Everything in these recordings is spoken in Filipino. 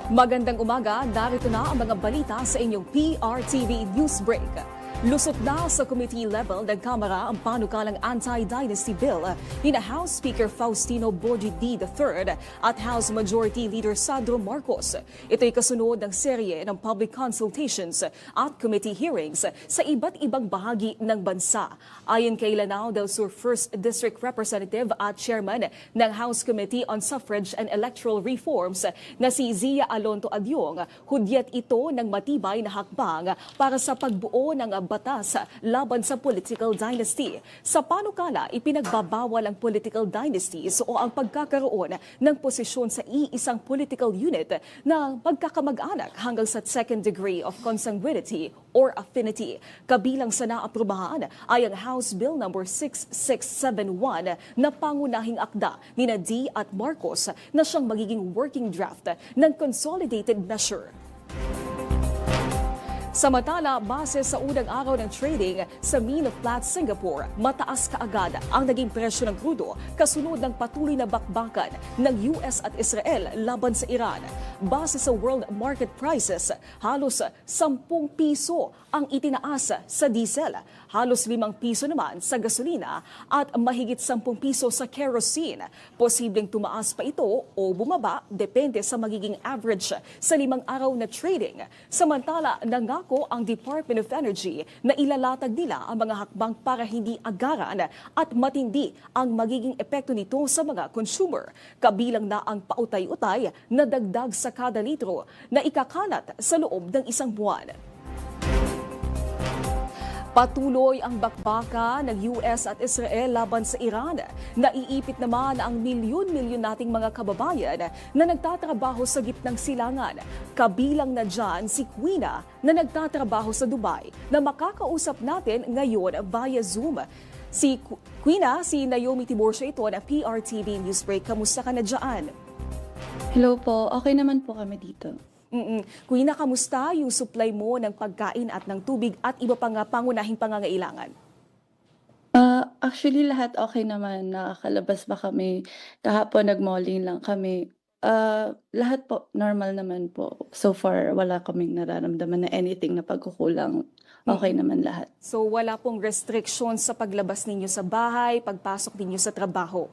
Magandang umaga, narito na ang mga balita sa inyong PRTV Newsbreak. Lusot na sa committee level ng Kamara ang panukalang anti-dynasty bill ni House Speaker Faustino Boji D. III at House Majority Leader Sandro Marcos. Ito'y kasunod ng serye ng public consultations at committee hearings sa iba't ibang bahagi ng bansa. Ayon kay Lanao del Sur 1st District Representative at Chairman ng House Committee on Suffrage and Electoral Reforms na si Zia Alonto Adyong, hudyat ito ng matibay na hakbang para sa pagbuo ng batas laban sa political dynasty. Sa panukala, ipinagbabawal ang political dynasties o ang pagkakaroon ng posisyon sa iisang political unit na magkakamag-anak hanggang sa second degree of consanguinity or affinity. Kabilang sa naaprubahan ay ang House Bill No. 6671 na pangunahing akda ni D at Marcos na siyang magiging working draft ng consolidated measure. Samantala, base sa unang araw ng trading sa Mine of Platts, Singapore, mataas kaagad ang naging presyo ng krudo kasunod ng patuloy na bakbakan ng US at Israel laban sa Iran. Base sa world market prices, halos 10 piso ang itinaas sa diesel, halos 5 piso naman sa gasolina at mahigit 10 piso sa kerosene. Posibleng tumaas pa ito o bumaba depende sa magiging average sa 5 araw na trading. Samantala, nangako ang Department of Energy na ilalatag nila ang mga hakbang para hindi agaran at matindi ang magiging epekto nito sa mga consumer. Kabilang na ang pautay-utay na dagdag sa kada litro na ikakalat sa loob ng isang buwan. Patuloy ang bakbaka ng US at Israel laban sa Iran. Naiipit naman ang milyon-milyon nating mga kababayan na nagtatrabaho sa gitnang silangan. Kabilang na dyan si Quina na nagtatrabaho sa Dubai na makakausap natin ngayon via Zoom. Si Quina, si Naomi Tiborcio ito ng PRTV Newsbreak. Kamusta ka na dyan? Hello po, okay naman po kami dito. Quina, kamusta yung supply mo ng pagkain at ng tubig at iba pang pangunahing pangangailangan? Actually, lahat okay naman. Nakakalabas ba kami? Kahapon nag-malling lang kami. Lahat po, normal naman po. So far, wala kaming nararamdaman na anything na pagkukulang. Okay naman lahat. So wala pong restrictions sa paglabas ninyo sa bahay, pagpasok ninyo sa trabaho?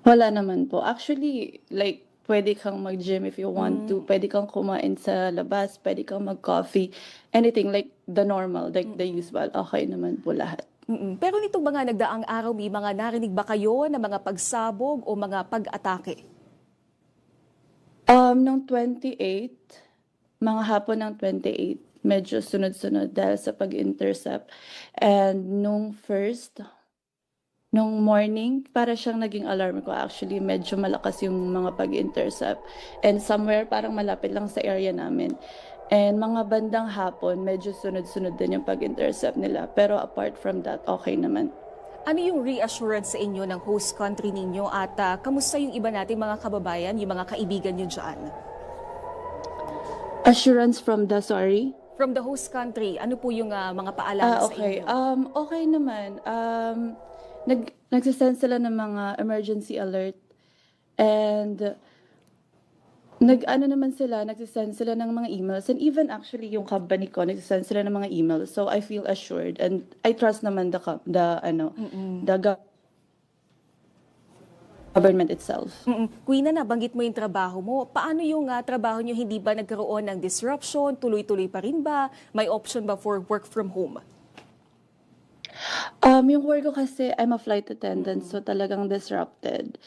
Wala naman po. Actually, like, pwede kang mag-gym if you want to. Pwede kang kumain sa labas. Pwede kang mag-coffee. Anything like the normal, like the usual. Okay naman po lahat. Pero nitong mga nagdaang araw, may mga narinig ba kayo na mga pagsabog o mga pag-atake? Nung 28, mga hapon ng 28, medyo sunod-sunod dahil sa pag-intercept. And nung morning, para siyang naging alarm ko. Actually, medyo malakas yung mga pag-intercept. And somewhere, parang malapit lang sa area namin. And mga bandang hapon, medyo sunod-sunod din yung pag-intercept nila. Pero apart from that, okay naman. Ano yung reassurance sa inyo ng host country ninyo at kamusta yung iba nating mga kababayan, yung mga kaibigan nyo dyan? Assurance from the, sorry? From the host country, ano po yung mga paalala okay. sa inyo? Okay naman. Nagsasend sila ng mga emergency alert and nagsasend sila ng mga emails, and even actually yung company ko nagsasend sila ng mga emails, so I feel assured and I trust naman the government itself. Quina, nabanggit mo yung trabaho mo. Paano yung trabaho nyo? Hindi ba nagkaroon ng disruption? Tuloy-tuloy pa rin ba? May option ba for work from home? Yung work ko kasi, I'm a flight attendant, so talagang disrupted.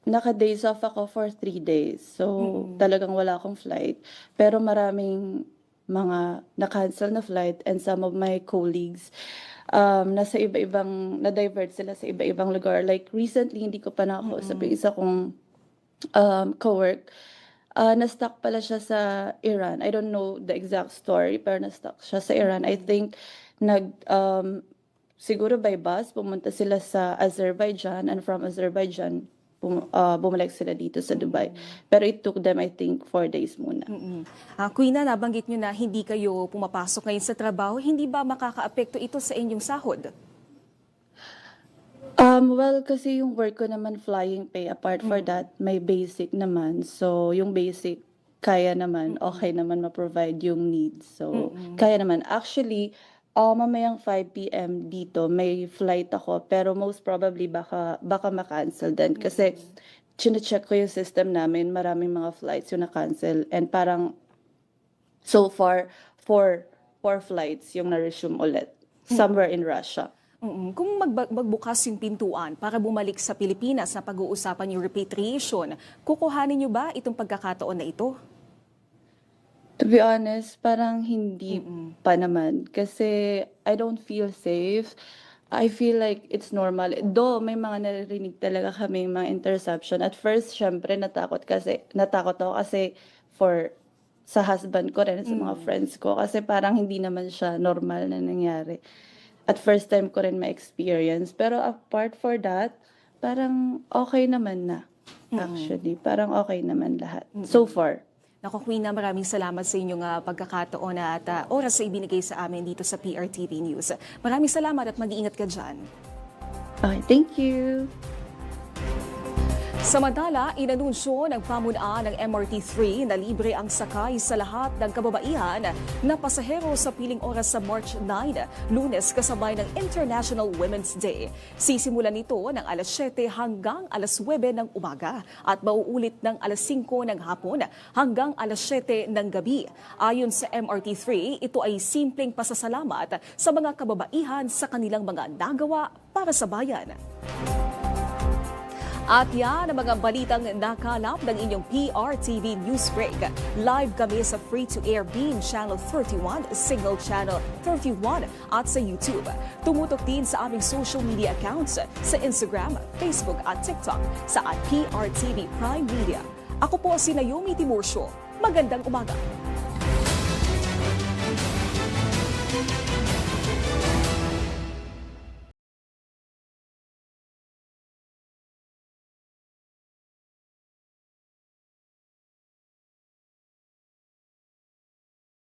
Naka-days off ako for 3 days, so talagang wala akong flight. Pero maraming mga na-cancel na flight, and some of my colleagues, na-divert sila sa iba-ibang lugar. Like recently, hindi ko pa nakausap yung isa kong co-work. Na-stuck pala siya sa Iran. I don't know the exact story, pero na-stuck siya sa Iran. I think siguro by bus, pumunta sila sa Azerbaijan, and from Azerbaijan, bumalik sila dito sa Dubai. Pero it took them, I think, 4 days muna. Quina, nabanggit nyo na hindi kayo pumapasok ngayon sa trabaho. Hindi ba makakaapekto ito sa inyong sahod? Well, kasi yung work ko naman flying pay, apart for that, may basic naman. So, yung basic, kaya naman, okay naman ma-provide yung needs. So, kaya naman. Actually, mamayang 5 PM dito, may flight ako, pero most probably baka ma-cancel din. Kasi, chine-check ko yung system namin, maraming mga flights yung na-cancel. And parang, so far, four flights yung na-resume ulit, somewhere in Russia. Kung magbukas yung pintuan para bumalik sa Pilipinas na pag-uusapan yung repatriation, kukuhanin niyo ba itong pagkakataon na ito? To be honest, parang hindi pa naman. Kasi I don't feel safe. I feel like it's normal. Though may mga naririnig talaga kami mga interception. At first, syempre natakot ako kasi sa husband ko rin, sa mga friends ko. Kasi parang hindi naman siya normal na nangyari. At first time ko rin ma-experience. Pero apart for that, parang okay naman na. Actually, parang okay naman lahat. So far. Naku, Queen, maraming salamat sa inyong pagkakataon at oras na ibinigay sa amin dito sa PRTV News. Maraming salamat at mag-iingat ka dyan. Okay, thank you. Samantala, inanunsyo ng pamunuan ng MRT3 na libre ang sakay sa lahat ng kababaihan na pasahero sa piling oras sa March 9, Lunes kasabay ng International Women's Day. Sisimulan nito ng alas 7 hanggang alas 9 ng umaga at mauulit ng alas 5 ng hapon hanggang alas 7 ng gabi. Ayon sa MRT3, ito ay simpleng pasasalamat sa mga kababaihan sa kanilang mga nagawa para sa bayan. At yan ang mga balitang nakalap ng inyong PRTV Newsbreak. Live kami sa free-to-air Beam Channel 31, Signal Channel 31 at sa YouTube. Tumutok din sa aming social media accounts sa Instagram, Facebook at TikTok sa @PRTV Prime Media. Ako po si Naomi Timurcio. Magandang umaga.